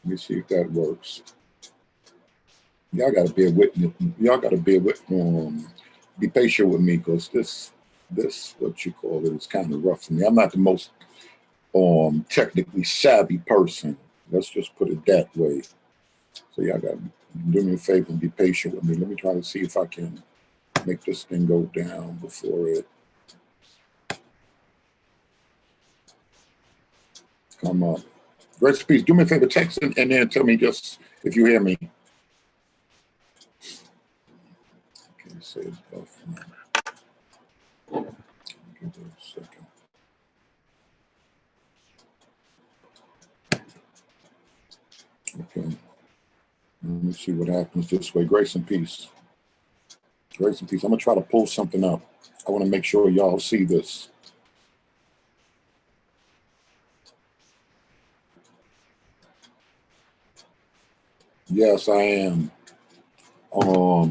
Let me see if that works. Y'all gotta bear with me. Y'all gotta bear with be patient with me, because this what you call it is kind of rough for me. I'm not the most technically savvy person. Let's just put it that way. So y'all gotta do me a favor and be patient with me. Let me try to see if I can make this thing go down before it come up. Grace and peace. Do me a favor, text and then tell me just if you hear me. Okay, say it's buffering. Give it a second. Okay. Let me see what happens this way. Grace and peace. Grace and peace. I'm gonna try to pull something up. I want to make sure y'all see this. Yes, I am. Oh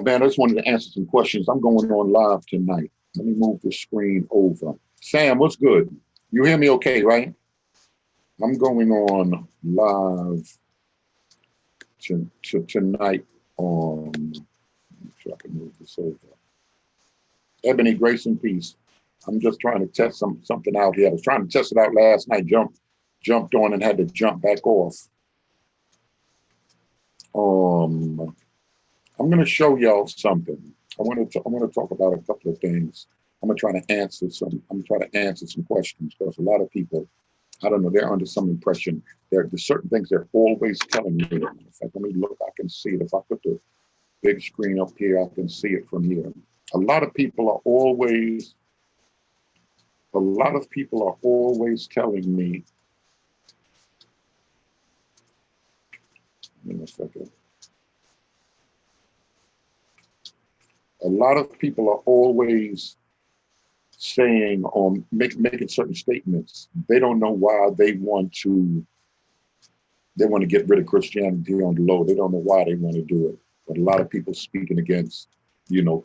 man, I just wanted to answer some questions. I'm going on live tonight. Let me move the screen over. Sam, what's good? You hear me okay, right? I'm going on live tonight on, make sure I can move this over. Ebony, grace and peace. I'm just trying to test something out here. I was trying to test it out last night, jumped on and had to jump back off. I'm going to show y'all something. I want to talk about a couple of things. I'm going to try to answer some questions, because a lot of people, I don't know, they're under some impression. There's certain things they're always telling me. In fact, let me look, I can see it. If I put the big screen up here, I can see it from here. A lot of people are always telling me, in a second. A lot of people are always saying, making certain statements. They don't know why they want to get rid of Christianity on the low. They don't know why they want to do it. But a lot of people speaking against,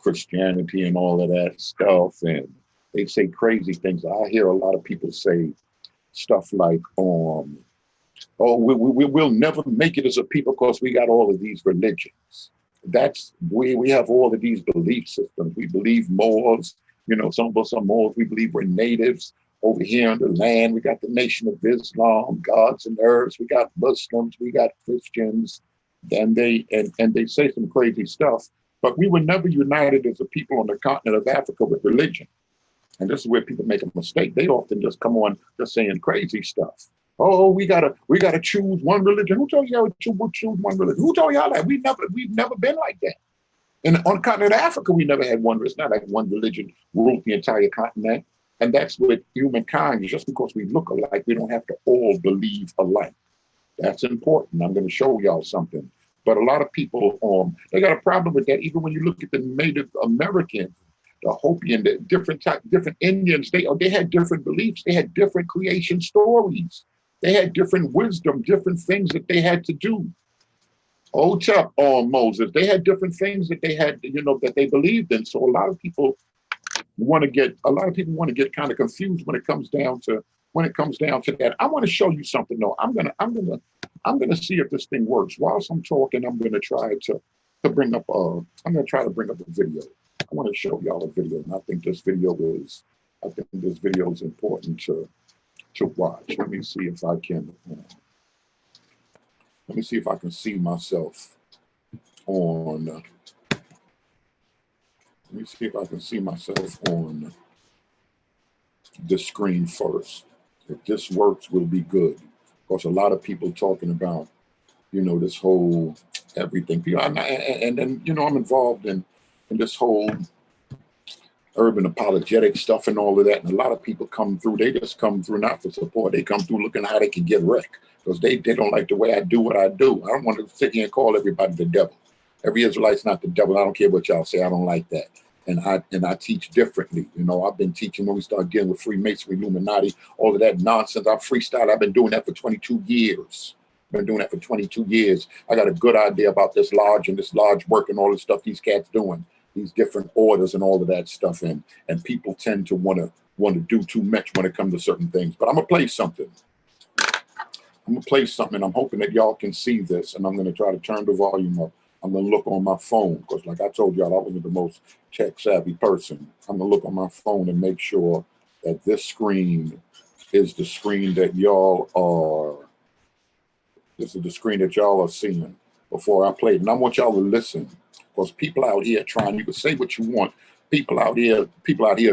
Christianity and all of that stuff, and they say crazy things. I hear a lot of people say stuff like, we'll never make it as a people because we got all of these religions. We have all of these belief systems. We believe Moors, some of us are Moors. We believe we're natives over here on the land. We got the Nation of Islam, gods and herbs. We got Muslims. We got Christians. And they say some crazy stuff. But we were never united as a people on the continent of Africa with religion. And this is where people make a mistake. They often just come on just saying crazy stuff. Oh, we gotta choose one religion. Who told y'all to choose one religion? Who told y'all that? We've never been like that. And on the continent of Africa, we never had one. It's not like one religion ruled the entire continent. And that's with humankind. Just because we look alike, we don't have to all believe alike. That's important. I'm going to show y'all something. But a lot of people, they got a problem with that. Even when you look at the Native Americans, the Hopi and the different Indians, they had different beliefs. They had different creation stories. They had different wisdom, different things that they had to do. Moses, they had different things that they had, that they believed in. So a lot of people want to get kind of confused when it comes down to that. I want to show you something though. I'm gonna see if this thing works. Whilst I'm talking, I'm gonna try to bring up a video. I want to show y'all a video, and I think this video is important to watch. Let me see if I can see myself on. Let me see if I can see myself on the screen first. If this works, will be good. Because a lot of people talking about, this whole everything. And then, I'm involved in this whole urban apologetic stuff and all of that. And a lot of people come through, they just come through not for support. They come through looking how they can get wrecked. Because they don't like the way I do what I do. I don't want to sit here and call everybody the devil. Every Israelite's not the devil. I don't care what y'all say. I don't like that. And I teach differently. I've been teaching when we start getting with Freemasonry, Illuminati, all of that nonsense. I freestyle. I've been doing that for 22 years. I got a good idea about this lodge and this lodge work and all the stuff these cats doing, these different orders and all of that stuff. And people tend to want to do too much when it comes to certain things. But I'm gonna play something. I'm gonna play something, and I'm hoping that y'all can see this, and I'm gonna try to turn the volume up. I'm gonna look on my phone, because like I told y'all, I wasn't the most tech savvy person. I'm gonna look on my phone and make sure that this screen is the screen that y'all are, this is the screen that y'all are seeing before I play it. And I want y'all to listen, because people out here trying, you can say what you want. People out here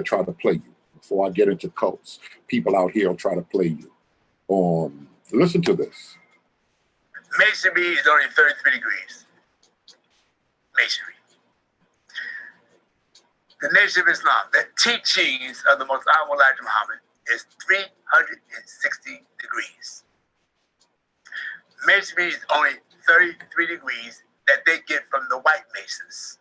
try to play you. Before I get into cults, people out here will try to play you. Listen to this. Masonry is only 33 degrees. Masonry. The Nation of Islam, the teachings of the Most Honorable Elijah Muhammad, is 360 degrees. Masonry is only 33 degrees that they get from the white Masons.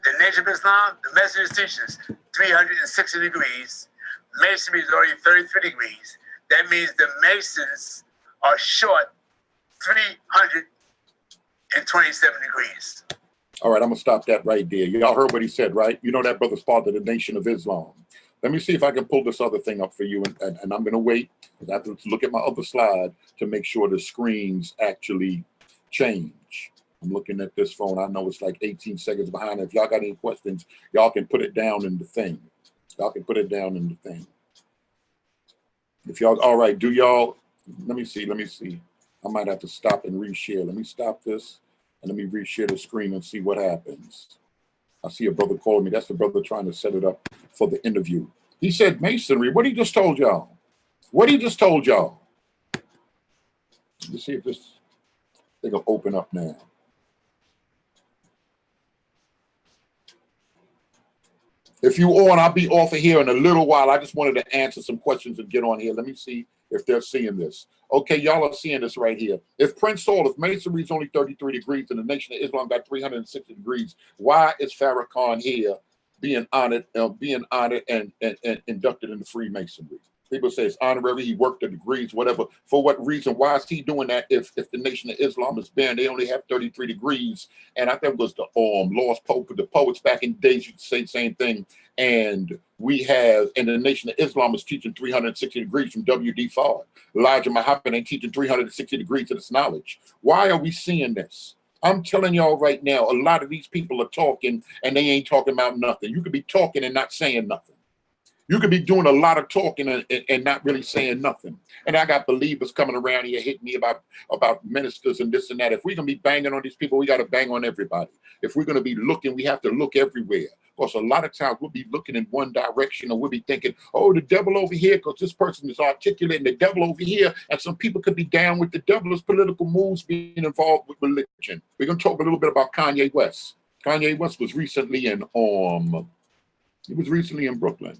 The Nation of Islam, the Messengers teaches 360 degrees. Masonry is only 33 degrees. That means the Masons are short 327 degrees. All right, I'm gonna stop that right there. Y'all heard what he said, right? You know that brother's part of the Nation of Islam. Let me see if I can pull this other thing up for you, and I'm gonna wait. I have to look at my other slide to make sure the screens actually change. I'm looking at this phone. I know it's like 18 seconds behind. If y'all got any questions, y'all can put it down in the thing. Y'all can put it down in the thing. If y'all, all right, do y'all, let me see. I might have to stop and reshare. Let me stop this and let me reshare the screen and see what happens. I see a brother calling me. That's the brother trying to set it up for the interview. He said, Masonry, what he just told y'all? What he just told y'all? Let's see if this thing will open up now. If you on, I'll be off of here in a little while. I just wanted to answer some questions and get on here. Let me see if they're seeing this. Okay, y'all are seeing this right here. If Prince Saul, if Masonry is only 33 degrees and the Nation of Islam got 360 degrees, why is Farrakhan here being honored and inducted into Freemasonry? People say it's honorary, he worked the degrees, whatever. For what reason? Why is he doing that if the Nation of Islam is banned? They only have 33 degrees. And I think it was the Lost Pope, the poets back in the days used to say the same thing. And we have, and the Nation of Islam is teaching 360 degrees from W.D. Fard. Elijah Muhammad ain't teaching 360 degrees of this knowledge. Why are we seeing this? I'm telling y'all right now, a lot of these people are talking and they ain't talking about nothing. You could be talking and not saying nothing. You could be doing a lot of talking and not really saying nothing. And I got believers coming around here hitting me about ministers and this and that. If we're going to be banging on these people, we got to bang on everybody. If we're going to be looking, we have to look everywhere. Because a lot of times we'll be looking in one direction, or we'll be thinking, oh, the devil over here, because this person is articulating the devil over here. And some people could be down with the devil's political moves being involved with religion. We're going to talk a little bit about Kanye West. Kanye West was recently in Brooklyn.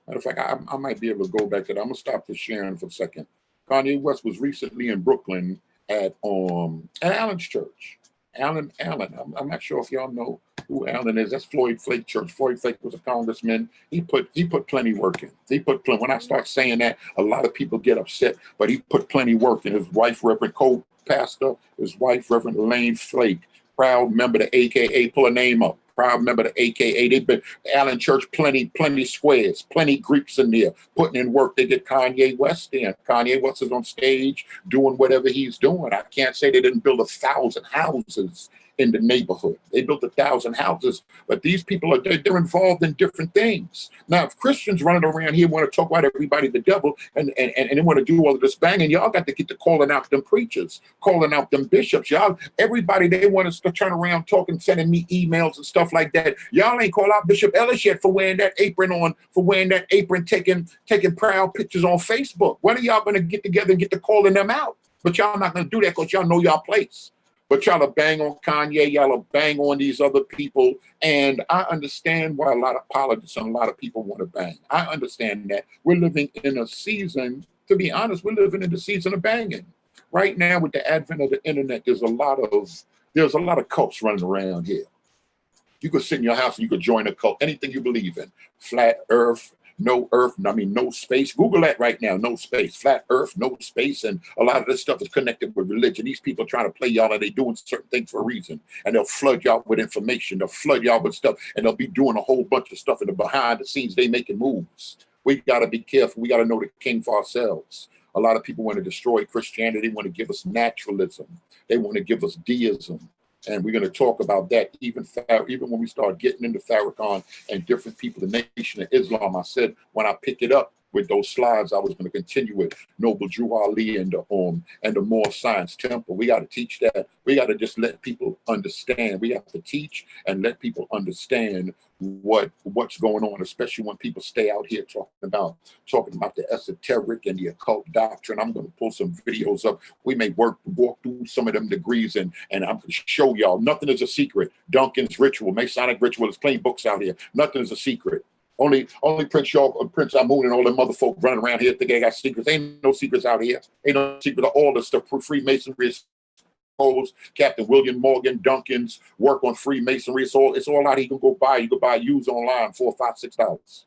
Matter of fact, I might be able to go back to that. I'm gonna stop this sharing for a second. Kanye West was recently in Brooklyn at Allen's church. Allen. I'm not sure if y'all know who Allen is. That's Floyd Flake Church. Floyd Flake was a congressman. He put plenty work in. When I start saying that, a lot of people get upset, but he put plenty work in. His wife, Reverend co-pastor, his wife, Reverend Elaine Flake, proud member of the AKA, pull a name up. Proud member of the AKA. They've been Allen Church, plenty squares, plenty Greeks in there, putting in work. They get Kanye West in. Kanye West is on stage doing whatever he's doing. I can't say they didn't build 1,000 houses in the neighborhood. They built 1,000 houses, but these people they're involved in different things. Now, if Christians running around here want to talk about everybody the devil and they want to do all of this banging, y'all got to get to calling out them preachers, calling out them bishops. Y'all, everybody, they want us to turn around talking, sending me emails and stuff like that. Y'all ain't call out Bishop Ellis yet for wearing that apron, taking proud pictures on Facebook. When are y'all going to get together and get to calling them out? But y'all not going to do that because y'all know y'all place. But y'all are bang on Kanye, y'all are bang on these other people. And I understand why a lot of apologists and a lot of people want to bang. I understand that. We're living in a season, to be honest, we're living in the season of banging. Right now, with the advent of the internet, there's a lot of cults running around here. You could sit in your house and you could join a cult, anything you believe in. Flat Earth, no earth, I mean, no space. Google that right now, no space, flat earth, no space. And a lot of this stuff is connected with religion. These people are trying to play y'all, and they doing certain things for a reason. And they'll flood y'all with information. They'll flood y'all with stuff, and they'll be doing a whole bunch of stuff in the behind the scenes. They making moves. We got to be careful. We got to know the king for ourselves. A lot of people want to destroy Christianity. They want to give us naturalism. They want to give us deism. And we're going to talk about that even when we start getting into Farrakhan and different people, the Nation of Islam. I said when I pick it up with those slides, I was going to continue with Noble Drew Ali and the Moore Science Temple. We got to teach that. We got to just let people understand. We have to teach and let people understand what's going on, especially when people stay out here talking about the esoteric and the occult doctrine. I'm going to pull some videos up. We may walk through some of them degrees, and I'm going to show y'all nothing is a secret. Duncan's ritual, Masonic ritual, is plain books out here. Nothing is a secret. Only Prince Amun and all them mother folk running around here think they got secrets. Ain't no secrets out here. Ain't no secret of all the stuff. Freemasonry is Captain William Morgan Duncan's work on Freemasonry. It's all out here. You can go buy. You can buy used online $4, $5, $6.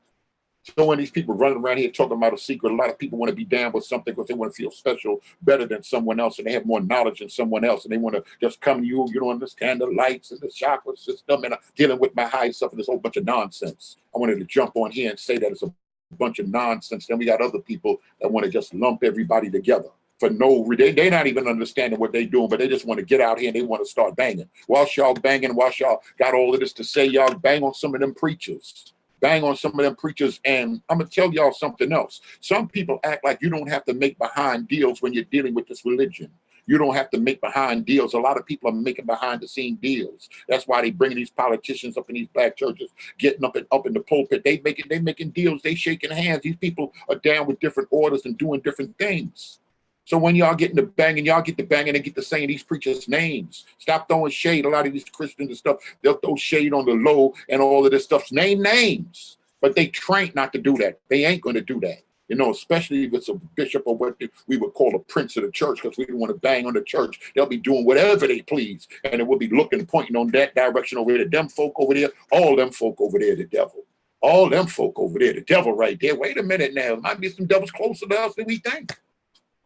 So when these people running around here talking about a secret, a lot of people want to be down with something because they want to feel special, better than someone else, and they have more knowledge than someone else, and they want to just come to you. You don't understand the lights and the chakra system, and I'm dealing with my high stuff and this whole bunch of nonsense. I wanted to jump on here and say that it's a bunch of nonsense. Then we got other people that want to just lump everybody together. For no, they're not even understanding what they're doing, but they just want to get out here and they want to start banging. Whilst y'all banging, whilst y'all got all of this to say, y'all bang on some of them preachers. Bang on some of them preachers, and I'm going to tell y'all something else. Some people act like you don't have to make behind deals when you're dealing with this religion. You don't have to make behind deals. A lot of people are making behind the scene deals. That's why they bringing these politicians up in these black churches, getting up in the pulpit. They making deals. They shaking hands. These people are down with different orders and doing different things. So when y'all get to banging and get to saying these preachers' names. Stop throwing shade. A lot of these Christians and stuff, they'll throw shade on the low and all of this stuff. Name names. But they trained not to do that. They ain't going to do that. You know, especially if it's a bishop or what we would call a prince of the church, because we don't want to bang on the church. They'll be doing whatever they please. And it will be looking, pointing on that direction over there. Them folk over there, all them folk over there, the devil. All them folk over there, the devil right there. Wait a minute now. Might be some devils closer to us than we think.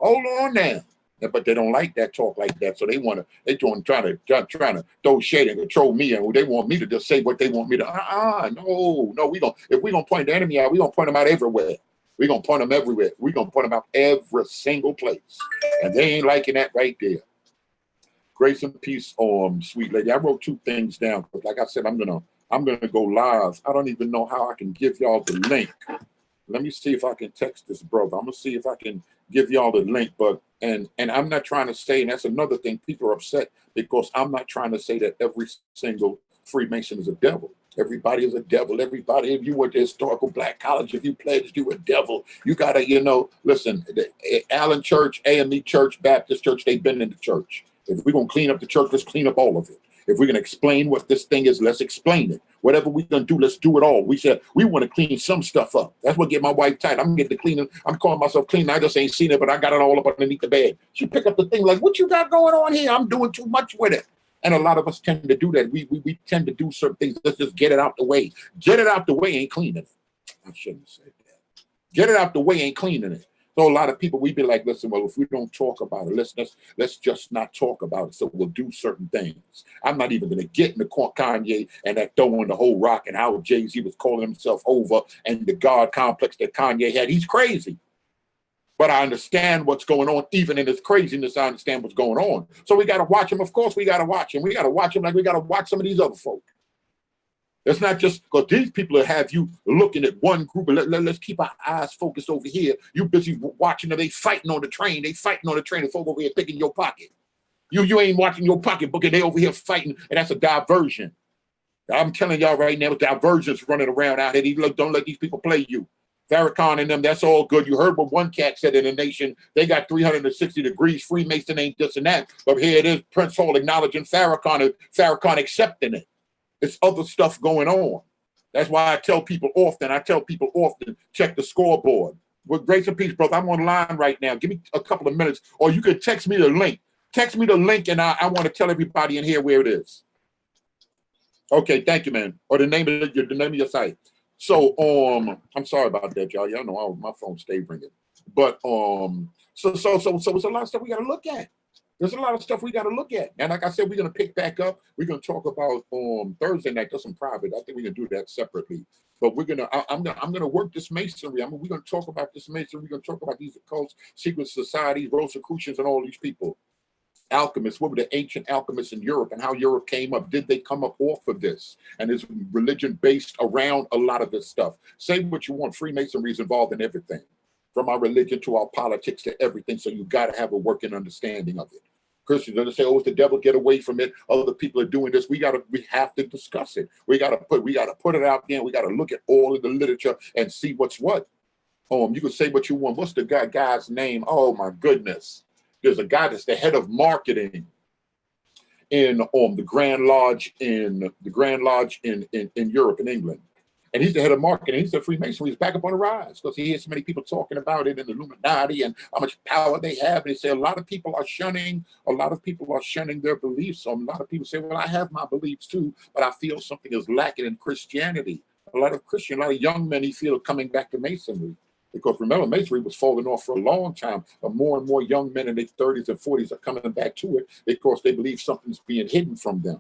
Hold on now. But they don't like that talk like that. So they trying to throw shade and control me, and they want me to just say what they want me to. No. If we're gonna point the enemy out, we're gonna point them out everywhere. We're gonna point them everywhere. We're gonna point them out every single place. And they ain't liking that right there. Grace and peace, sweet lady. I wrote 2 things down, because like I said, I'm gonna go live. I don't even know how I can give y'all the link. Let me see if I can text this brother. I'm gonna see if I can give y'all the link, but and I'm not trying to say, and that's another thing, people are upset because I'm not trying to say that every single Freemason is a devil. Everybody is a devil. Everybody, if you went to historical black college, if you pledged, you a devil. You gotta, listen, the Allen Church, AME Church, Baptist Church, they've been in the church. If we're gonna clean up the church, let's clean up all of it. If we're gonna explain what this thing is, let's explain it. Whatever we're gonna do, let's do it all. We said we want to clean some stuff up. That's what get my wife tight. I'm getting to cleaning. I'm calling myself clean. I just ain't seen it, but I got it all up underneath the bed. She pick up the thing like, what you got going on here? I'm doing too much with it. And a lot of us tend to do that. We tend to do certain things. Let's just get it out the way. Get it out the way ain't cleaning it. I shouldn't have said that. Get it out the way ain't cleaning it. So a lot of people, we be like, listen, well, if we don't talk about it, let's just not talk about it. So we'll do certain things. I'm not even going to get into Kanye and that throwing the whole rock and how Jay-Z was calling himself over and the God complex that Kanye had. He's crazy. But I understand what's going on. Even in his craziness, I understand what's going on. So we got to watch him. Of course, we got to watch him. We got to watch him like we got to watch some of these other folk. It's not just because these people have you looking at one group. Let's keep our eyes focused over here. You busy watching them. They fighting on the train. They fighting on the train. The folk over here picking your pocket. You ain't watching your pocketbook, and they over here fighting, and that's a diversion. I'm telling y'all right now, diversions running around out here. Don't let these people play you. Farrakhan and them, that's all good. You heard what one cat said in the Nation. They got 360 degrees. Freemason ain't this and that. But here it is, Prince Hall acknowledging Farrakhan and Farrakhan accepting it. There's other stuff going on. That's why I tell people often, check the scoreboard. With grace and peace, brother, I'm on the line right now. Give me a couple of minutes, or you could text me the link. Text me the link, and I want to tell everybody in here where it is. Okay, thank you, man. Or the name of your site. So I'm sorry about that, y'all. Y'all know my phone stay ringing. But so it's a lot of stuff we got to look at. There's a lot of stuff we got to look at. And like I said, we're going to pick back up. We're going to talk about Thursday night. That's some private. I think we can do that separately. But I'm gonna work this masonry. I mean, we're going to talk about this masonry. We're going to talk about these occults, secret societies, Rosicrucians, and all these people. Alchemists, what were the ancient alchemists in Europe and how Europe came up? Did they come up off of this? And is religion based around a lot of this stuff? Say what you want. Freemasonry is involved in everything, from our religion to our politics to everything. So you got to have a working understanding of it. Christians are going to say, "Oh, it's the devil, get away from it. Other people are doing this." We have to discuss it. We got to put it out there. We got to look at all of the literature and see what's what. You can say what you want. What's the guy's name? Oh my goodness. There's a guy that's the head of marketing in the Grand Lodge in Europe, in England. And he's the head of marketing. He said Freemasonry is back up on the rise because he hears so many people talking about it and the Illuminati and how much power they have. And he said a lot of people are shunning their beliefs. So a lot of people say, well, I have my beliefs too, but I feel something is lacking in Christianity. A lot of young men, he feel, are coming back to Masonry. Because remember, Masonry was falling off for a long time. But more and more young men in their 30s and 40s are coming back to it because they believe something's being hidden from them.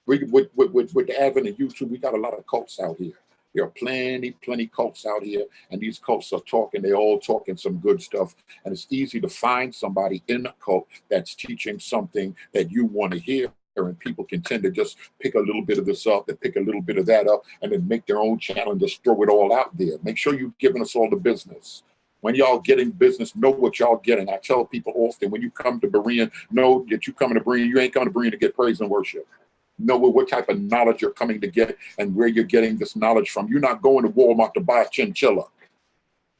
With the advent of YouTube, we got a lot of cults out here. There are plenty cults out here, and these cults are talking. They're all talking some good stuff, and it's easy to find somebody in a cult that's teaching something that you want to hear. And people can tend to just pick a little bit of this up and pick a little bit of that up and then make their own channel and just throw it all out there. Make sure you're giving us all the business. When y'all getting business, know what y'all getting. I tell people often, when you come to Berean, know that you coming to Berean. You ain't coming to Berean to get praise and worship. Know what type of knowledge you're coming to get and where you're getting this knowledge from. You're not going to Walmart to buy a chinchilla.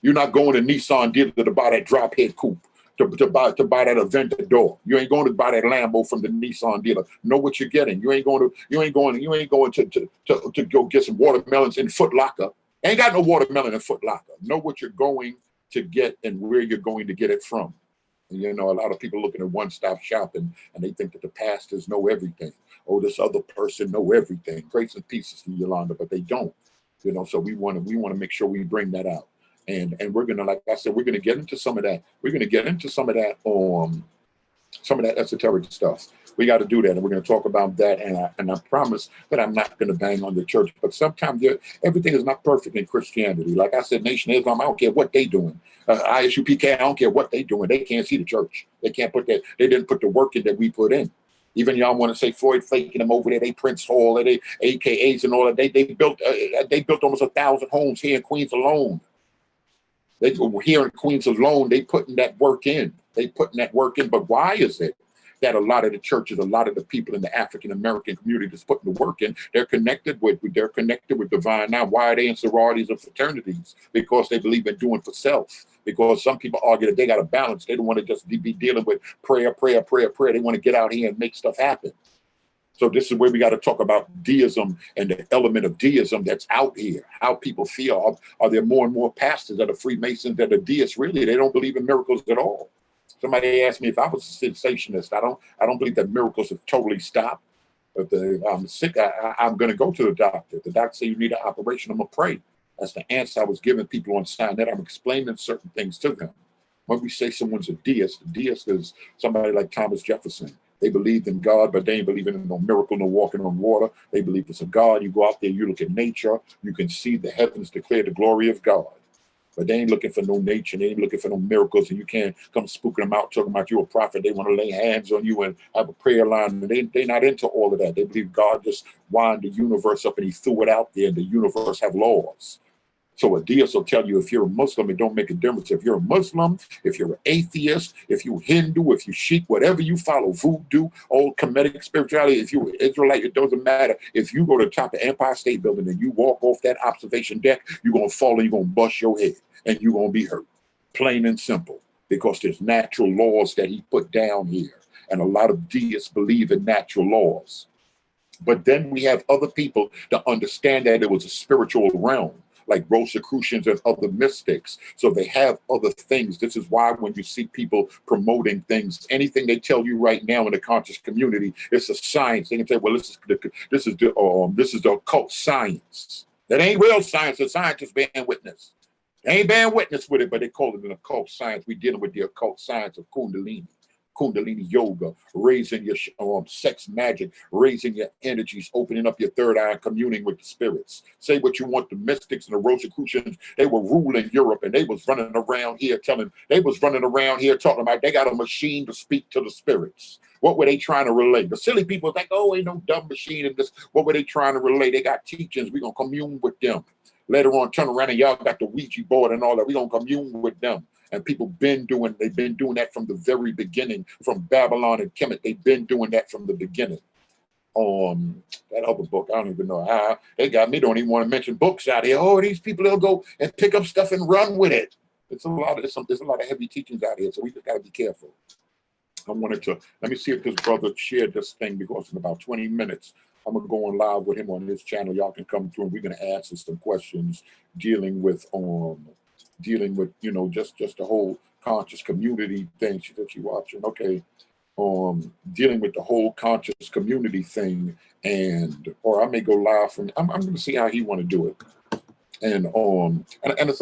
You're not going to Nissan dealer to buy that drop head coupe. To buy that Aventador. You ain't going to buy that Lambo from the Nissan dealer. Know what you're getting. You ain't going to go get some watermelons in Foot Locker. Ain't got no watermelon in Foot Locker. Know what you're going to get and where you're going to get it from. And, you know, a lot of people looking at one-stop shopping and they think that the pastors know everything. Oh, this other person know everything. Grace and pieces to Yolanda, but they don't. You know, so we want to make sure we bring that out. And we're gonna, like I said, we're gonna get into some of that. We're gonna get into some of that esoteric stuff. We got to do that, and we're gonna talk about that. And I promise that I'm not gonna bang on the church, but sometimes everything is not perfect in Christianity. Like I said, Nation of Islam, I don't care what they doing. ISUPK, I don't care what they doing. They can't see the church. They can't put that. They didn't put the work in that we put in. Even y'all want to say Floyd faking them over there, they Prince Hall, they AKAs and all that. They built almost 1,000 homes here in Queens alone. They were here in Queens alone. They putting that work in. But why is it that a lot of the churches, a lot of the people in the African American community that's putting the work in, they're connected with divine now? Why are they in sororities and fraternities? Because they believe in doing for self. Because some people argue that they got a balance. They don't want to just be dealing with prayer. They want to get out here and make stuff happen. So this is where we got to talk about deism and the element of deism that's out here, how people feel. Are there more and more pastors that are Freemasons that are deists? Really, they don't believe in miracles at all. Somebody asked me if I was a cessationist. I don't believe that miracles have totally stopped. If I'm sick, I'm going to go to the doctor. The doctor said you need an operation. I'm going to pray. That's the answer I was giving people on sign that I'm explaining certain things to them. When we say someone's a deist is somebody like Thomas Jefferson. They believed in God, but they ain't believing in no miracle, no walking on water. They believe it's a God. You go out there, you look at nature, you can see the heavens declare the glory of God. But they ain't looking for no nature. They ain't looking for no miracles, and you can't come spooking them out, talking about you're a prophet. They want to lay hands on you and have a prayer line. And they're not into all of that. They believe God just wound the universe up and he threw it out there, and the universe have laws. So a deist will tell you if you're a Muslim, it don't make a difference. If you're a Muslim, if you're an atheist, if you're Hindu, if you Sikh, whatever you follow, voodoo, old Kemetic spirituality, if you're an Israelite, it doesn't matter. If you go to the top of Empire State Building and you walk off that observation deck, you're going to fall and you're going to bust your head and you're going to be hurt. Plain and simple. Because there's natural laws that he put down here. And a lot of deists believe in natural laws. But then we have other people to understand that it was a spiritual realm, like Rosicrucians and other mystics. So they have other things. This is why when you see people promoting things, anything they tell you right now in the conscious community, it's a science. They can say, well, this is the occult science. That ain't real science. The scientists bearing witness. They ain't bearing witness with it, but they call it an occult science. We're dealing with the occult science of Kundalini. Kundalini yoga, raising your sex magic, raising your energies, opening up your third eye, communing with the spirits. Say what you want. The mystics and the Rosicrucians, they were ruling Europe, and they was running around here talking about they got a machine to speak to the spirits. What were they trying to relate? The silly people was like, oh, ain't no dumb machine in this. What were they trying to relate? They got teachings. We're going to commune with them. Later on, turn around and y'all got the Ouija board and all that. We're going to commune with them. And people they've been doing that from the very beginning, from Babylon and Kemet. They've been doing that from the beginning. That other book, I don't even know how. They got me, don't even want to mention books out here. Oh, these people, they'll go and pick up stuff and run with it. There's a lot of heavy teachings out here, so we just got to be careful. I wanted to, let me see if this brother shared this thing, because in about 20 minutes, I'm going to go on live with him on his channel. Y'all can come through and we're going to answer some questions dealing with, you know, just the whole conscious community thing. She said she watching. Okay. Dealing with the whole conscious community thing, or I may go live from, I'm going to see how he want to do it. And it's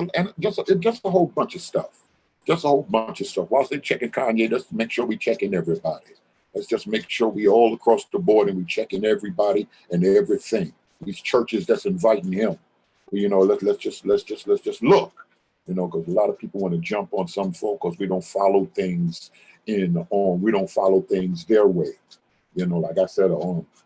just a whole bunch of stuff. Just a whole bunch of stuff. Whilst they're checking Kanye, let's make sure we checking everybody. Let's just make sure we all across the board and we checking everybody and everything. These churches that's inviting him, you know, let's just look, you know, because a lot of people want to jump on some folk because we don't follow things we don't follow things their way. You know, like I said, a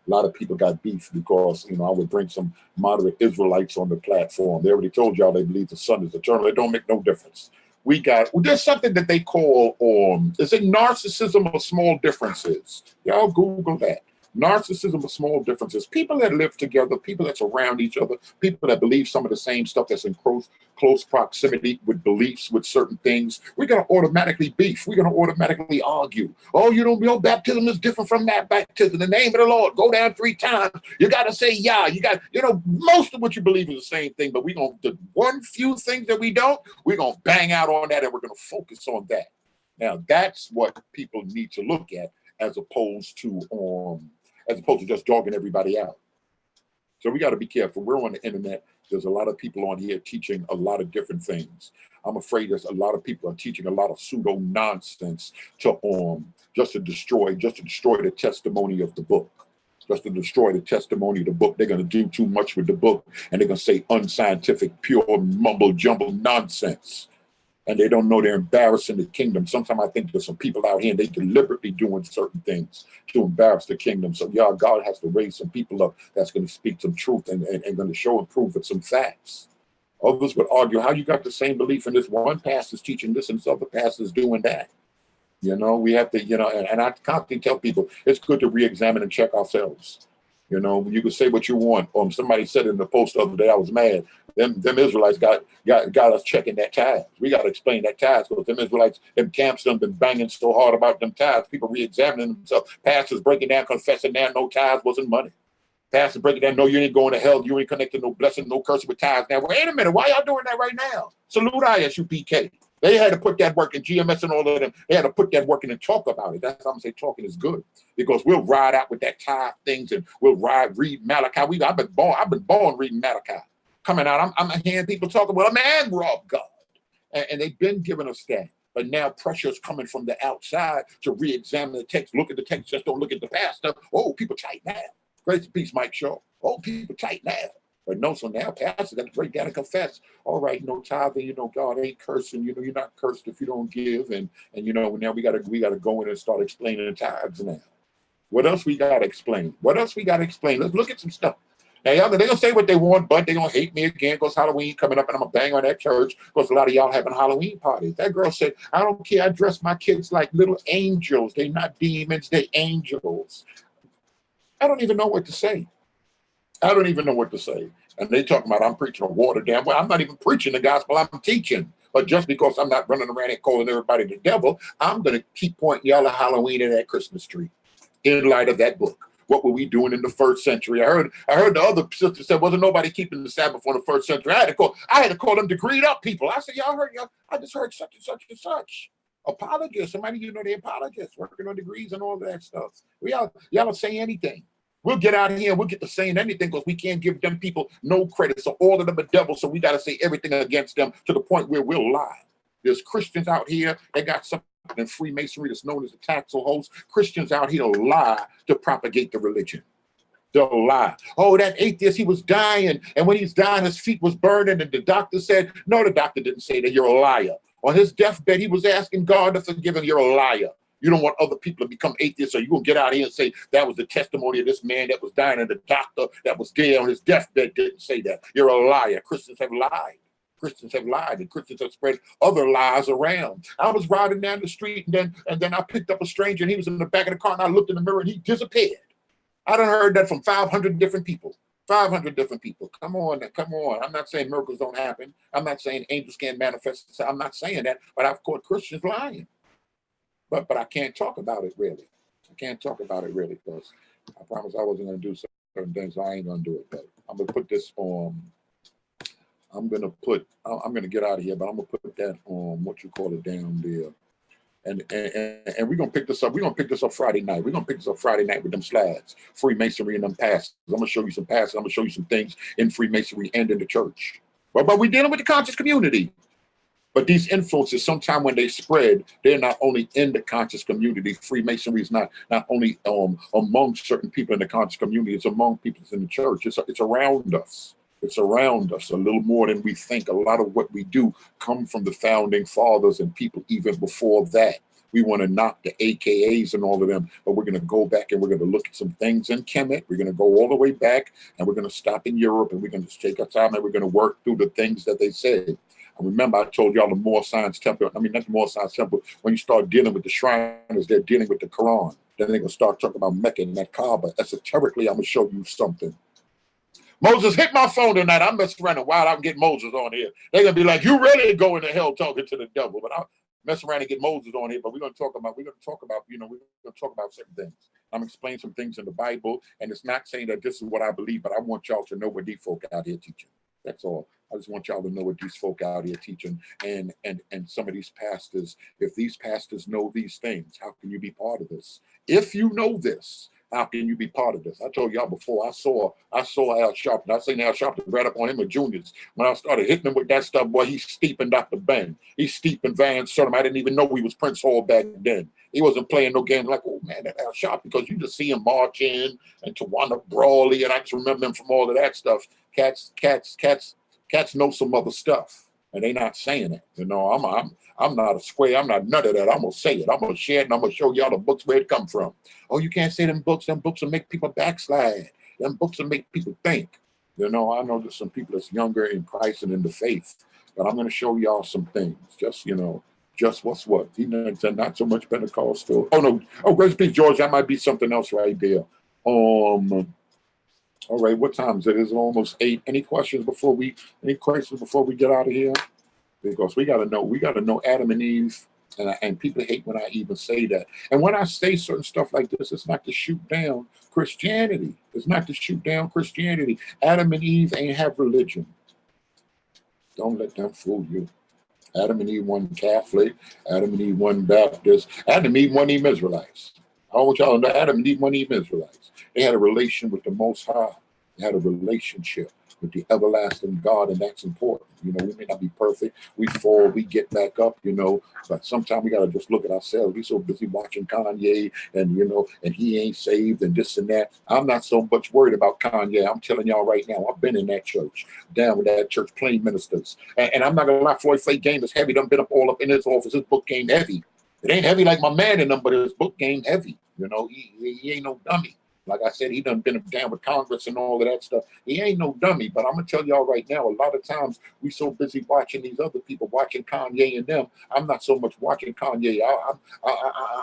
lot of people got beef because, you know, I would bring some moderate Israelites on the platform. They already told y'all they believe the sun is eternal. It don't make no difference. There's something that they call, is it narcissism of small differences? Y'all Google that. Narcissism of small differences. People that live together, people that's around each other, people that believe some of the same stuff, that's in close proximity with beliefs, with certain things, we're going to automatically beef. We're going to automatically argue. Oh, your baptism is different from that baptism. In the name of the Lord, go down 3 times. You got to say, yeah, most of what you believe is the same thing, but we're going to, the one few things that we don't, we're going to bang out on that and we're going to focus on that. Now, that's what people need to look at as opposed to just dogging everybody out. So we got to be careful. We're on the internet. There's a lot of people on here teaching a lot of different things. I'm afraid there's a lot of people are teaching a lot of pseudo nonsense just to destroy the testimony of the book. Just to destroy the testimony of the book. They're going to do too much with the book, and they're going to say unscientific, pure mumble jumble nonsense. And they don't know they're embarrassing the kingdom. Sometimes I think there's some people out here and they deliberately doing certain things to embarrass the kingdom. So God has to raise some people up that's going to speak some truth and going to show and prove with some facts. Others would argue, how you got the same belief in this? One pastor's teaching this and this other pastor's doing that. You know, we have to, and I constantly tell people it's good to re-examine and check ourselves. You know, you can say what you want. Somebody said in the post the other day, I was mad. Them Israelites got us checking that tithes. We got to explain that tithes, because them Israelites, them camps, them been banging so hard about them tithes. People re-examining themselves. Pastors breaking down, confessing now no tithes wasn't money. Pastors breaking down, no, you ain't going to hell. You ain't connected no blessing, no cursing with tithes. Now, wait a minute. Why y'all doing that right now? Salute ISUPK. They had to put that work in, GMS and all of them. They had to put that work in and talk about it. That's why I'm saying talking is good, because we'll ride out with that tithe things and we'll read Malachi. I've been born reading Malachi. Coming out, I'm hearing people talking about a man robbed God, and they've been giving us that. But now pressure is coming from the outside to re-examine the text. Look at the text, just don't look at the pastor. Oh, people tight now. Grace and peace, Mike Shaw. Oh, people tight now. But no, so now pastors got to break down and confess. All right, tithing, God ain't cursing. You're not cursed if you don't give. And now we gotta go in and start explaining the tithes now. What else we gotta explain? Let's look at some stuff. Now, y'all, they're gonna say what they want, but they're gonna hate me again because Halloween coming up and I'm gonna bang on that church because a lot of y'all having Halloween parties. That girl said, I don't care, I dress my kids like little angels. They're not demons, they're angels. I don't even know what to say. And they talking about I'm preaching a watered down. Well, I'm not even preaching the gospel, I'm teaching. But just because I'm not running around and calling everybody the devil, I'm going to keep pointing y'all at Halloween and that Christmas tree in light of that book. What were we doing in the first century? I heard the other sister said, wasn't nobody keeping the Sabbath on the first century. I had to call them to greet up people. I said, y'all, I just heard such and such and such. Apologists, somebody, they apologists, working on degrees and all that stuff. Y'all don't say anything. We'll get out here and we'll get to saying anything because we can't give them people no credit. So all of them are devils. So we got to say everything against them to the point where we'll lie. There's Christians out here. They got something in Freemasonry that's known as the taxel host. Christians out here lie to propagate the religion. They'll lie. Oh, that atheist, he was dying. And when he's dying, his feet was burning. And the doctor said, no, the doctor didn't say that. You're a liar. On his deathbed, he was asking God to forgive him. You're a liar. You don't want other people to become atheists, so you're going to get out here and say that was the testimony of this man that was dying and the doctor that was there on his deathbed didn't say that. You're a liar. Christians have lied. Christians have lied, and Christians have spread other lies around. I was riding down the street, and then I picked up a stranger, and he was in the back of the car, and I looked in the mirror, and he disappeared. I done heard that from 500 different people. 500 different people. Come on, come on. I'm not saying miracles don't happen. I'm not saying angels can't manifest. I'm not saying that, but I've caught Christians lying. But I can't talk about it really. I can't talk about it really because I promised I wasn't going to do certain things. So I ain't going to do it. But I'm going to put this on. I'm going to get out of here, but I'm going to put that on what you call it down there. And we're going to pick this up. We're going to pick this up Friday night. We're going to pick this up Friday night with them slides, Freemasonry and them passes. I'm going to show you some passes. I'm going to show you some things in Freemasonry and in the church. But we're dealing with the conscious community. But these influences, sometimes when they spread, they're not only in the conscious community. Freemasonry is not only among certain people in the conscious community, it's among people in the church. It's around us. It's around us a little more than we think. A lot of what we do come from the founding fathers and people even before that. We want to knock the AKAs and all of them, but we're going to go back and we're going to look at some things in Kemet. We're going to go all the way back and we're going to stop in Europe and we're going to take our time and we're going to work through the things that they said. And remember, I told y'all the Moor Science Temple. I mean, that's the Moor Science Temple. When you start dealing with the Shriners, they're dealing with the Quran. Then they're going to start talking about Mecca and that Kaaba. Esoterically, I'm going to show you something. Moses, hit my phone tonight. I'm messing around and wild. I can get Moses on here. They're going to be like, you really going to hell talking to the devil. But I'll mess around and get Moses on here. But we're going to talk about, certain things. I'm explaining some things in the Bible. And it's not saying that this is what I believe, but I want y'all to know what these folk out here teaching. That's all. I just want y'all to know what these folk out here teaching and some of these pastors. If these pastors know these things, how can you be part of this? If you know this, how can you be part of this? I told y'all before, I saw Al Sharpton. I seen Al Sharpton right up on him with juniors. When I started hitting him with that stuff, boy, he's steeping Dr. Ben. He's steeping Van Sertem. I didn't even know he was Prince Hall back then. He wasn't playing no game like, oh man, that Al Sharpton, because you just see him marching and Tawana Brawley, and I just remember him from all of that stuff. Cats know some other stuff, and they not saying it. You know, I'm not a square. I'm not none of that. I'm gonna say it. I'm gonna share it, and I'm gonna show y'all the books where it come from. Oh, you can't say them books. Them books will make people backslide. Them books will make people think. You know, I know there's some people that's younger in Christ and in the faith, but I'm gonna show y'all some things. Just what's what. He not so much Pentecostal. Oh no. Oh, grace peace, George. That might be something else right there. All right, what time is it? It's almost 8. Any questions before we get out of here? Because we gotta know Adam and Eve, and people hate when I even say that. And when I say certain stuff like this, it's not to shoot down Christianity. It's not to shoot down Christianity. Adam and Eve ain't have religion. Don't let them fool you. Adam and Eve weren't Catholic. Adam and Eve weren't Baptist. Adam and Eve weren't even Israelites. I want y'all to know Adam and Eve weren't even Israelites. They had a relation with the Most High. They had a relationship with the everlasting God, and that's important. You know, we may not be perfect. We fall, we get back up, you know, but sometimes we got to just look at ourselves. We're so busy watching Kanye and, you know, and he ain't saved and this and that. I'm not so much worried about Kanye. I'm telling y'all right now, I've been in that church, down with that church, playing ministers. And I'm not going to lie, Floyd Flake game is heavy. Done been all up in his office. His book game heavy. It ain't heavy like my man in them, but his book game heavy. You know, he ain't no dummy. Like I said, he done been down with Congress and all of that stuff. He ain't no dummy, but I'm going to tell y'all right now, a lot of times we so busy watching these other people, watching Kanye and them. I'm not so much watching Kanye.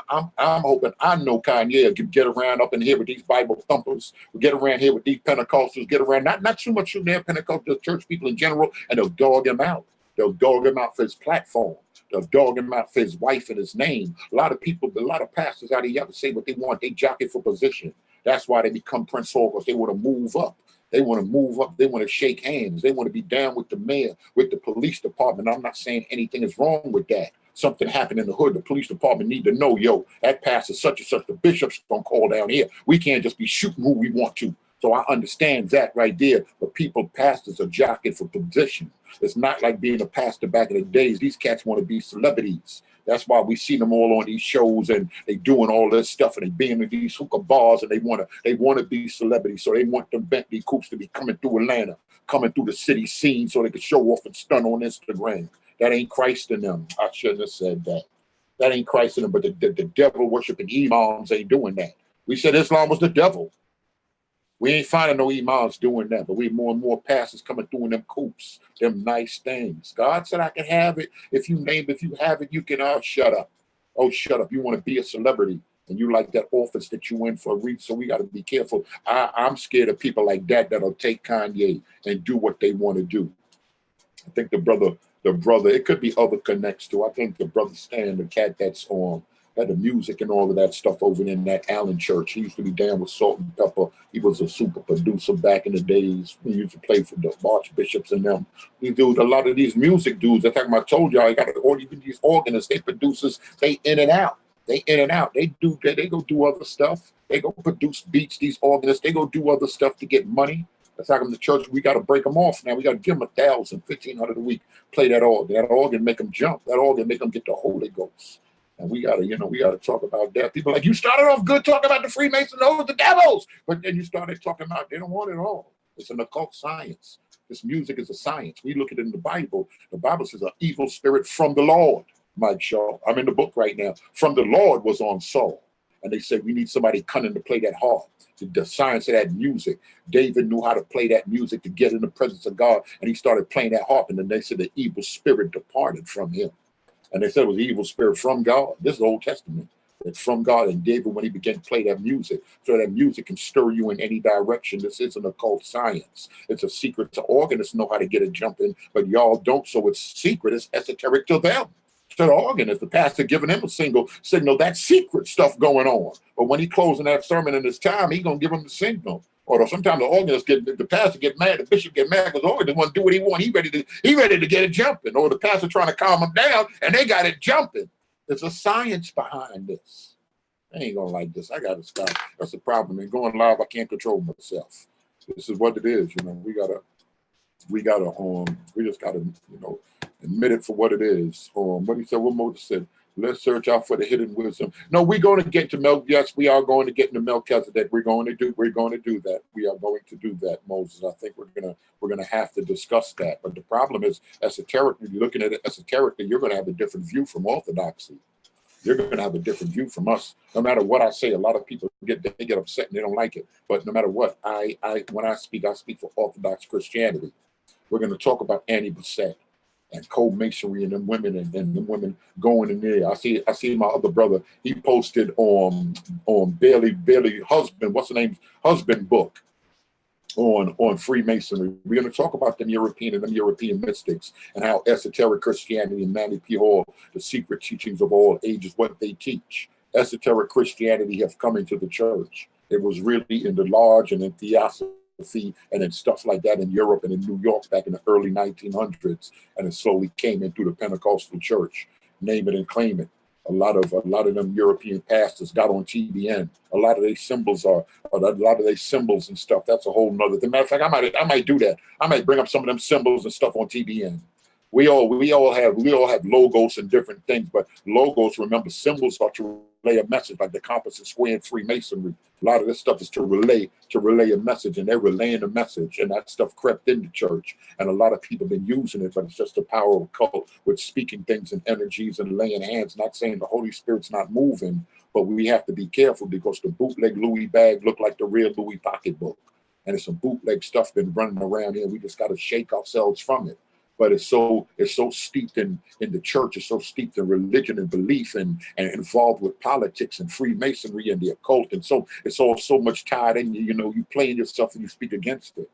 I'm hoping I know Kanye can get around up in here with these Bible thumpers, get around here with these Pentecostals, get around, not too much from their Pentecostal church people in general, and they'll dog him out. They'll dog him out for his platform. They'll dog him out for his wife and his name. A lot of pastors out here, you have to say what they want. They jockey for position. That's why they become Prince Hall, because they want to move up. They want to move up. They want to shake hands. They want to be down with the mayor, with the police department. I'm not saying anything is wrong with that. something happened in the hood, the police department need to know, yo, that pastor such and such, the bishop's gonna call down here. We can't just be shooting who we want to. So I understand that right there. But pastors are jockeying for position. It's not like being a pastor back in the days. These cats want to be celebrities. That's why we see them all on these shows and they doing all this stuff and they being in these hookah bars and they want to be celebrities. So they want the Bentley coupes to be coming through Atlanta, coming through the city scene so they can show off and stun on Instagram. That ain't Christ in them. I shouldn't have said that. That ain't Christ in them, but the devil worshiping imams ain't doing that. We said Islam was the devil. We ain't finding no imams doing that, but we more and more pastors coming through in them coupes, them nice things. God said I can have it. If you have it, you can shut up. Oh, shut up. You want to be a celebrity and you like that office that you in for a reason. So we got to be careful. I'm scared of people like that that'll take Kanye and do what they want to do. I think the brother, it could be other connects too. I think the brother Stan, the cat that's on, had the music and all of that stuff over in that Allen church. He used to be down with Salt and Pepper. He was a super producer back in the days. He used to play for the archbishops and them. These dudes, a lot of these music dudes, I think I told y'all, I got all these organists, they producers, they in and out. They in and out. They go do other stuff. They go produce beats, these organists, they go do other stuff to get money. That's how come the church, we got to break them off now. We got to give them $1,000, $1,500 a week, play that organ. That organ make them jump. That organ make them get the Holy Ghost. And we gotta talk about that. People like, you started off good talking about the Freemasons, those the devils, but then you started talking about they don't want it all. It's an occult science. This music is a science. We look at it in the Bible. The Bible says an evil spirit from the Lord, Mike Shaw. I'm in the book right now. From the Lord was on Saul. And they said, we need somebody cunning to play that harp. The science of that music. David knew how to play that music to get in the presence of God. And he started playing that harp. And then they said the evil spirit departed from him. And they said it was the evil spirit from God. This is the Old Testament. It's from God. And David, when he began to play that music, so that music can stir you in any direction. This is an occult science. It's a secret to organists know how to get it jumping, but y'all don't. So it's secret. It's esoteric to them. To the organist, the pastor giving him a signal, that's secret stuff going on. But when he closing that sermon in his time, he gonna give him the signal. Or sometimes the organist the pastor get mad, the bishop get mad because the organist want to do what he want. He ready to get it jumping. Or the pastor trying to calm him down and they got it jumping. There's a science behind this. I ain't gonna like this. I gotta stop. That's the problem. And going live, I can't control myself. This is what it is. We just gotta, admit it for what it is. What he said, what Moses said, let's search out for the hidden wisdom. No, we're going to get to Melchizedek. Yes, we are going to get into Melchizedek. We're going to do that. We are going to do that, Moses. I think we're gonna have to discuss that. But the problem is esoterically, you're looking at it esoterically, you're gonna have a different view from orthodoxy. You're gonna have a different view from us. No matter what I say, a lot of people get upset and they don't like it. But no matter what, when I speak for Orthodox Christianity. We're gonna talk about Annie Besant and co-masonry and them women and them women going in there. I see my other brother, he posted on Bailey husband, what's the name? Husband book on Freemasonry. We're going to talk about them European mystics and how esoteric Christianity and Manny P. Hall, the secret teachings of all ages, what they teach. Esoteric Christianity have come into the church. It was really in the lodge and in theosophy and in stuff like that in Europe and in New York back in the early 1900s, and it slowly came in through the Pentecostal church. Name it and claim it. A lot of them European pastors got on TBN. A lot of their symbols and stuff. That's a whole nother thing. Matter of fact, I might do that. I might bring up some of them symbols and stuff on TBN. We all have logos and different things, but logos, remember, symbols are to relay a message, like the compass and square in Freemasonry. A lot of this stuff is to relay a message, and they're relaying a message, and that stuff crept into church, and a lot of people have been using it, but it's just the power of occult with speaking things and energies and laying hands. Not saying the Holy Spirit's not moving, but we have to be careful because the bootleg Louis bag look like the real Louis pocketbook, and it's some bootleg stuff been running around here. We just got to shake ourselves from it. But it's so steeped in the church, it's so steeped in religion and belief and involved with politics and Freemasonry and the occult. And so it's all so much tied in, you playing yourself and you speak against it.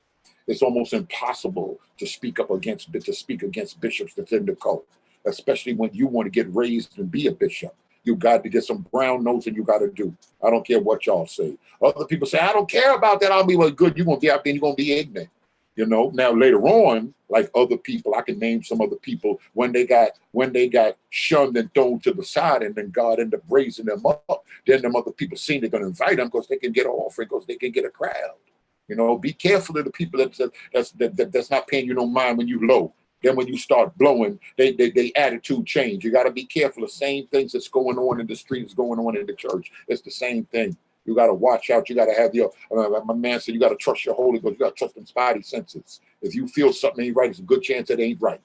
It's almost impossible to speak against bishops that's in the cult, especially when you want to get raised and be a bishop. You got to get some brown notes and you got to do. I don't care what y'all say. Other people say, I don't care about that. I'll be good. You're going to be out there and you're going to be ignorant. You know, now later on, like other people, I can name some other people when they got shunned and thrown to the side, and then God ended up raising them up. Then them other people seen they're going to invite them because they can get an offering, because they can get a crowd. You know, be careful of the people that's not paying you no mind when you low. Then when you start blowing, they attitude change. You got to be careful. The same things that's going on in the streets going on in the church. It's the same thing. You got to watch out. You got to have your, my man said, you got to trust your Holy Ghost. You got to trust them spidey senses. If you feel something ain't right, it's a good chance that it ain't right.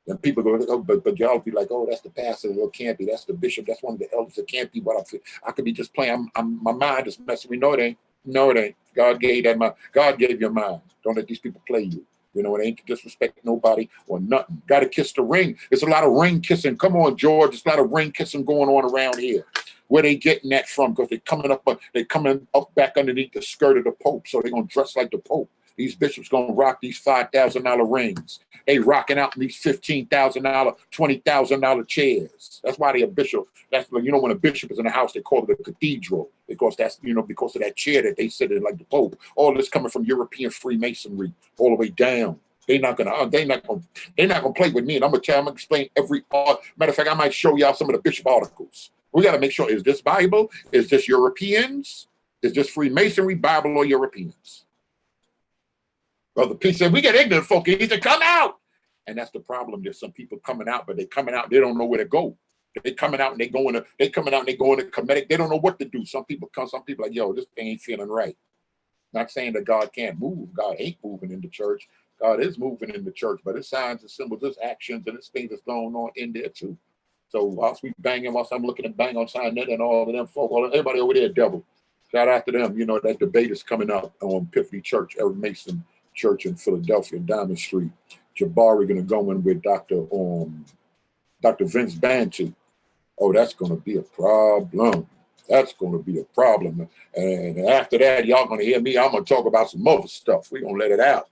And people go, oh, but y'all be like, oh, that's the pastor. It can't be. That's the bishop. That's one of the elders. It can't be what I feel. I could be just playing. My mind is messing. We know it ain't. No, it ain't. God gave that mind. God gave your mind. Don't let these people play you. You know, it ain't to disrespect nobody or nothing. Got to kiss the ring. There's a lot of ring kissing. Come on, George. There's a lot of ring kissing going on around here. Where they getting that from? Because they're coming up back underneath the skirt of the Pope. So they're going to dress like the Pope. These bishops going to rock these $5,000 rings. They rocking out in these $15,000, $20,000 chairs. That's why they a bishop. That's, you know, when a bishop is in a house, they call it a cathedral, because that's, you know, because of that chair that they sit in like the Pope. All this coming from European Freemasonry all the way down. They're not gonna play with me. And I'm gonna explain every art. Matter of fact, I might show y'all some of the bishop articles. We got to make sure, is this Bible? Is this Europeans? Is this Freemasonry, Bible, or Europeans? Brother P said, we get ignorant folk. He said, come out. And that's the problem. There's some people coming out, but they coming out, they don't know where to go. They coming out and they going to comedic. They don't know what to do. Some people like, yo, this thing ain't feeling right. Not saying that God can't move. God ain't moving in the church. God is moving in the church, but it's signs and symbols, it's actions, and it's things that's going on in there too. So whilst I'm looking at bang on sign net and all of them folk, well, everybody over there, devil. Shout out to them. You know, that debate is coming up on Epiphany Church, Eric Mason Church in Philadelphia, Diamond Street. Jabari gonna go in with Dr. Vince Bantu. Oh, that's gonna be a problem. That's gonna be a problem. And after that, y'all gonna hear me. I'm gonna talk about some other stuff. We're gonna let it out.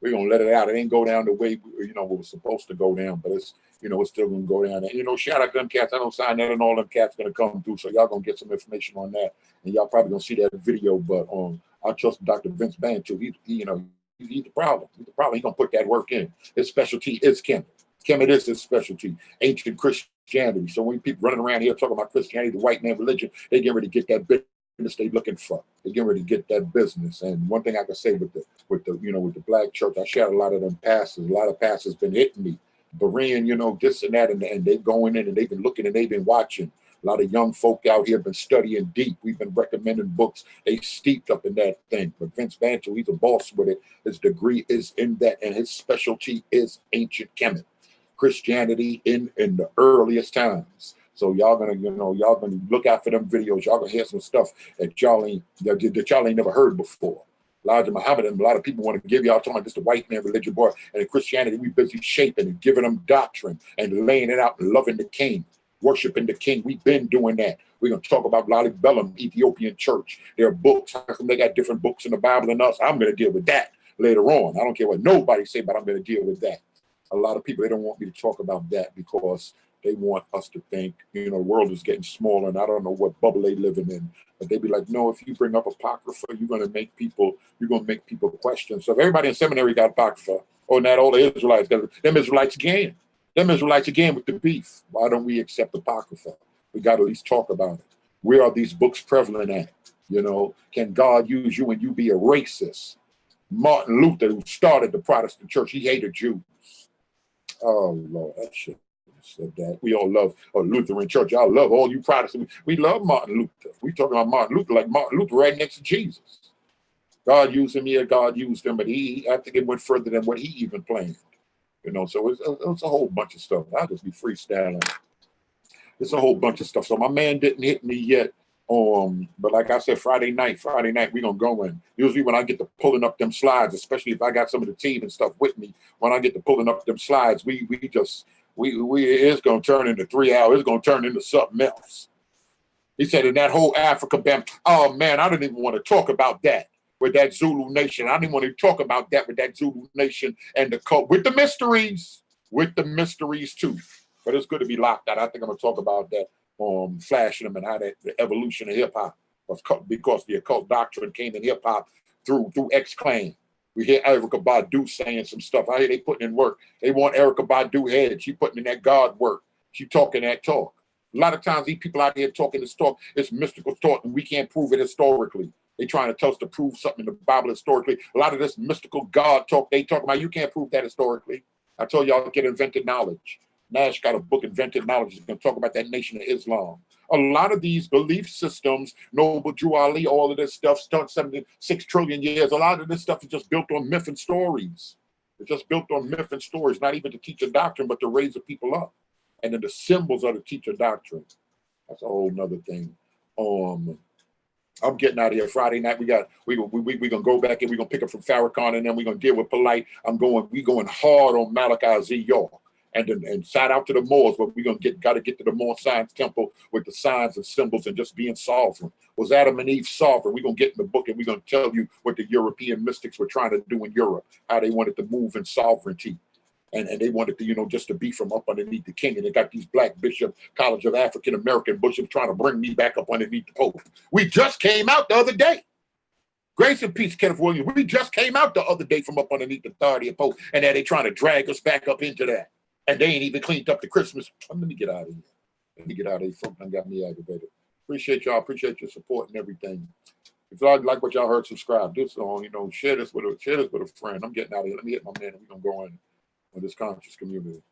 We're gonna let it out. It ain't go down the way, you know, it was supposed to go down, but it's, you know, it's still gonna go down. And, you know, shout out to them cats. I don't sign that, and all them cats gonna come through. So y'all gonna get some information on that, and y'all probably gonna see that video. But I trust Dr. Vince Bantu. He's the problem. He's the problem. He's gonna put that work in. His specialty is Kemet. Kemet is his specialty. Ancient Christianity. So when people running around here talking about Christianity, the white man religion, they get ready to get that business they looking for. They get ready to get that business. And one thing I can say with the black church, I share a lot of them pastors. A lot of pastors been hitting me, Berean, you know, this and that, and they going in and they've been looking and they've been watching. A lot of young folk out here been studying deep. We've been recommending books. They steeped up in that thing. But Vince Bantu, he's a boss with it. His degree is in that, and his specialty is ancient Kemet, Christianity in the earliest times. So y'all gonna look out for them videos. Y'all gonna hear some stuff that y'all ain't never heard before. Elijah Muhammad and a lot of people want to give y'all talking about this the white man religion, boy. And in Christianity, we busy shaping and giving them doctrine and laying it out and loving the king, worshiping the king. We've been doing that. We're gonna talk about Lalibela, Ethiopian church. Their books, how come they got different books in the Bible than us? I'm gonna deal with that later on. I don't care what nobody say, but I'm gonna deal with that. A lot of people, they don't want me to talk about that because they want us to think, you know, the world is getting smaller and I don't know what bubble they living in. But they be like, no, if you bring up Apocrypha, you're gonna make people question. So if everybody in seminary got Apocrypha, or not all the Israelites got them Israelites again. Them Israelites again with the beef. Why don't we accept Apocrypha? We got to at least talk about it. Where are these books prevalent at? You know, can God use you and you be a racist? Martin Luther, who started the Protestant church, he hated Jews. Oh, Lord, that shit said that. We all love a Lutheran church. I love all you Protestants. We love Martin Luther. We talking about Martin Luther like Martin Luther right next to Jesus. God used him here, God used him, but I think it went further than what he even planned. You know, so it's a whole bunch of stuff. I'll just be freestyling. It's a whole bunch of stuff. So my man didn't hit me yet. But like I said, Friday night, we're gonna go in. Usually when I get to pulling up them slides, especially if I got some of the team and stuff with me, when I get to pulling up them slides, we it's gonna turn into 3 hours, it's gonna turn into something else. He said in that whole Africa bam, oh man, I didn't even want to talk about that with that Zulu nation. I didn't want to talk about that with that Zulu nation and the cult, with the mysteries too. But it's good to be locked out. I think I'm gonna talk about that. Flashing them and how that the evolution of hip hop was because the occult doctrine came in hip hop through X Clan. We hear Erykah Badu saying some stuff. I hear they putting in work. They want Erykah Badu head. She putting in that God work. She talking that talk. A lot of times these people out here talking this talk, it's mystical talk, and we can't prove it historically. They trying to tell us to prove something in the Bible historically. A lot of this mystical God talk they talk about, you can't prove that historically. I told y'all to get invented knowledge. Nash got a book, Invented Knowledge. He's going to talk about that Nation of Islam. A lot of these belief systems, Noble Drew Ali, all of this stuff, 76 trillion years, a lot of this stuff is just built on myth and stories. It's just built on myth and stories, not even to teach a doctrine, but to raise the people up. And then the symbols are to teach a doctrine. That's a whole nother thing. I'm getting out of here Friday night. We're gonna go back and we're gonna pick up from Farrakhan, and then we're gonna deal with Polite. We going hard on Malachi Z. York. And shout out to the Moors, but we're gonna gotta get to the Moor Science Temple with the signs and symbols and just being sovereign. Was Adam and Eve sovereign? We're gonna get in the book and we're gonna tell you what the European mystics were trying to do in Europe, how they wanted to move in sovereignty. And they wanted to, just to be from up underneath the king. And they got these black bishop, College of African American bishops trying to bring me back up underneath the Pope. We just came out the other day. Grace and peace, Kenneth Williams. We just came out the other day from up underneath the authority of Pope. And now they trying to drag us back up into that. And they ain't even cleaned up the Christmas. Let me get out of here. Let me get out of here. Something got me aggravated. Appreciate y'all. Appreciate your support and everything. If y'all like what y'all heard, subscribe. This song, share this with a friend. I'm getting out of here. Let me hit my man and we're gonna go in with this conscious community.